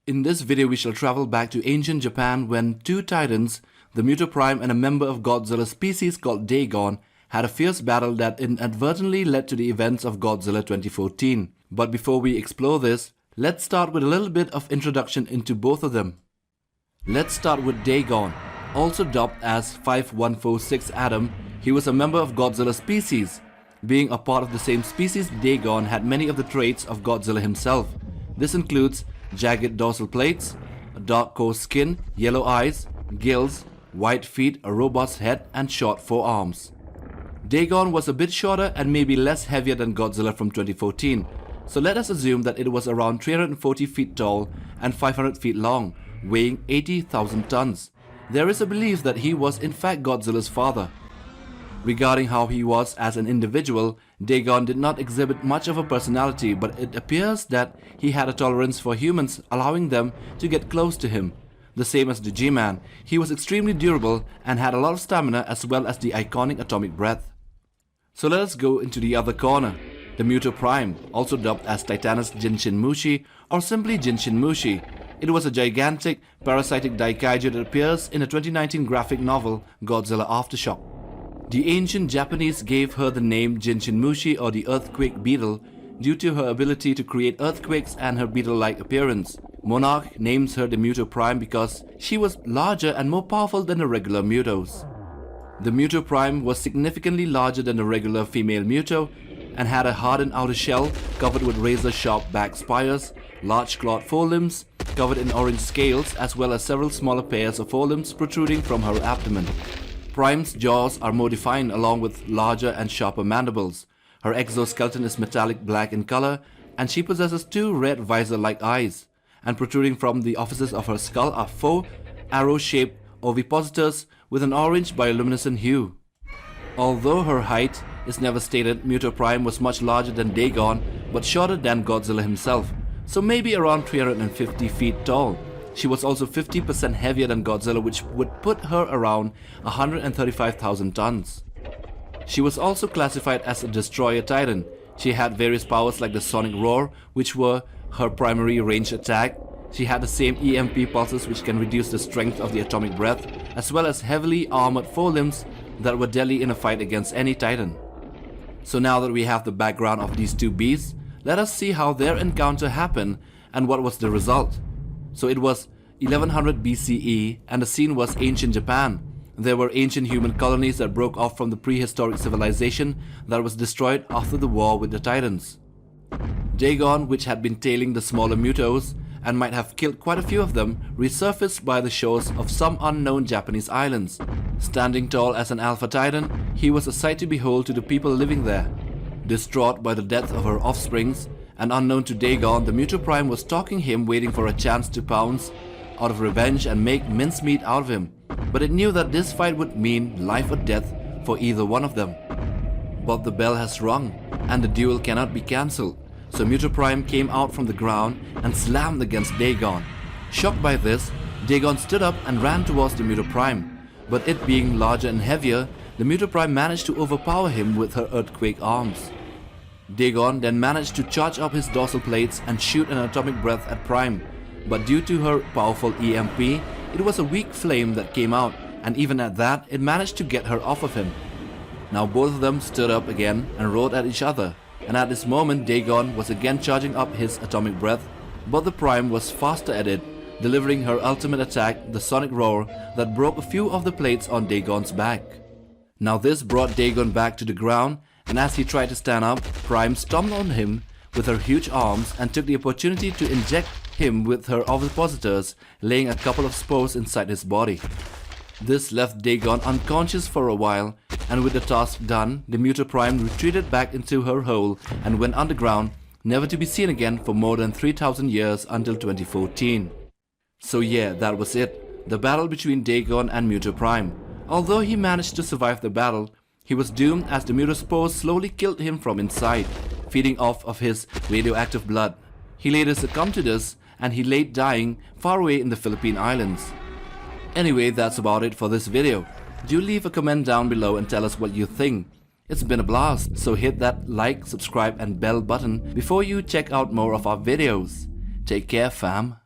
In this video, we shall travel back to ancient Japan when two titans, the MUTO Prime and a member of Godzilla's species called Dagon, had a fierce battle that inadvertently led to the events of Godzilla 2014. But before we explore this, let's start with a little bit of introduction into both of them. Let's start with Dagon. Also dubbed as 5146 Adam, he was a member of Godzilla's species. Being a part of the same species, Dagon had many of the traits of Godzilla himself. This includes jagged dorsal plates, a dark coarse skin, yellow eyes, gills, white feet, a robust head, and short forearms. Dagon was a bit shorter and maybe less heavier than Godzilla from 2014, so let us assume that it was around 340 feet tall and 500 feet long, weighing 80,000 tons. There is a belief that he was in fact Godzilla's father. Regarding how he was as an individual, Dagon did not exhibit much of a personality, but it appears that he had a tolerance for humans, allowing them to get close to him. The same as the G-Man, he was extremely durable and had a lot of stamina as well as the iconic atomic breath. So let us go into the other corner, the MUTO Prime, also dubbed as Titanus Jinshin-Mushi or simply Jinshin-Mushi. It was a gigantic, parasitic daikaiju that appears in a 2019 graphic novel, Godzilla Aftershock. The ancient Japanese gave her the name Jinshin-Mushi or the earthquake beetle due to her ability to create earthquakes and her beetle-like appearance. Monarch names her the MUTO Prime because she was larger and more powerful than the regular MUTOs. The MUTO Prime was significantly larger than the regular female MUTO and had a hardened outer shell covered with razor-sharp back spires, large clawed forelimbs covered in orange scales, as well as several smaller pairs of forelimbs protruding from her abdomen. Prime's jaws are more defined along with larger and sharper mandibles. Her exoskeleton is metallic black in color, and she possesses two red visor-like eyes. And protruding from the orifices of her skull are four arrow-shaped ovipositors with an orange bioluminescent hue. Although her height is never stated, MUTO Prime was much larger than Dagon but shorter than Godzilla himself, so maybe around 350 feet tall. She was also 50% heavier than Godzilla, which would put her around 135,000 tons. She was also classified as a destroyer titan. She had various powers like the sonic roar, which were her primary range attack. She had the same EMP pulses which can reduce the strength of the atomic breath, as well as heavily armored forelimbs that were deadly in a fight against any titan. So now that we have the background of these two beasts, let us see how their encounter happened and what was the result. So it was 1100 BCE and the scene was ancient Japan. There were ancient human colonies that broke off from the prehistoric civilization that was destroyed after the war with the Titans. Dagon, which had been tailing the smaller MUTOs and might have killed quite a few of them, resurfaced by the shores of some unknown Japanese islands. Standing tall as an alpha titan, he was a sight to behold to the people living there. Distraught by the death of her offsprings, and unknown to Dagon, the MUTO Prime was stalking him, waiting for a chance to pounce out of revenge and make mincemeat out of him. But it knew that this fight would mean life or death for either one of them. But the bell has rung, and the duel cannot be cancelled. So MUTO Prime came out from the ground and slammed against Dagon. Shocked by this, Dagon stood up and ran towards the MUTO Prime. But it being larger and heavier, the MUTO Prime managed to overpower him with her earthquake arms. Dagon then managed to charge up his dorsal plates and shoot an atomic breath at Prime, but due to her powerful EMP, it was a weak flame that came out, and even at that, it managed to get her off of him. Now both of them stood up again and roared at each other, and at this moment Dagon was again charging up his atomic breath, but the Prime was faster at it, delivering her ultimate attack, the sonic roar, that broke a few of the plates on Dagon's back. Now this brought Dagon back to the ground, and as he tried to stand up, Prime stomped on him with her huge arms and took the opportunity to inject him with her ovipositors, laying a couple of spores inside his body. This left Dagon unconscious for a while, and with the task done, the MUTO Prime retreated back into her hole and went underground, never to be seen again for more than 3,000 years until 2014. So yeah, that was it, the battle between Dagon and MUTO Prime. Although he managed to survive the battle, he was doomed as the MUTO spores slowly killed him from inside, feeding off of his radioactive blood. He later succumbed to this, and he lay dying far away in the Philippine Islands. Anyway, that's about it for this video. Do leave a comment down below and tell us what you think. It's been a blast, so hit that like, subscribe and bell button before you check out more of our videos. Take care, fam.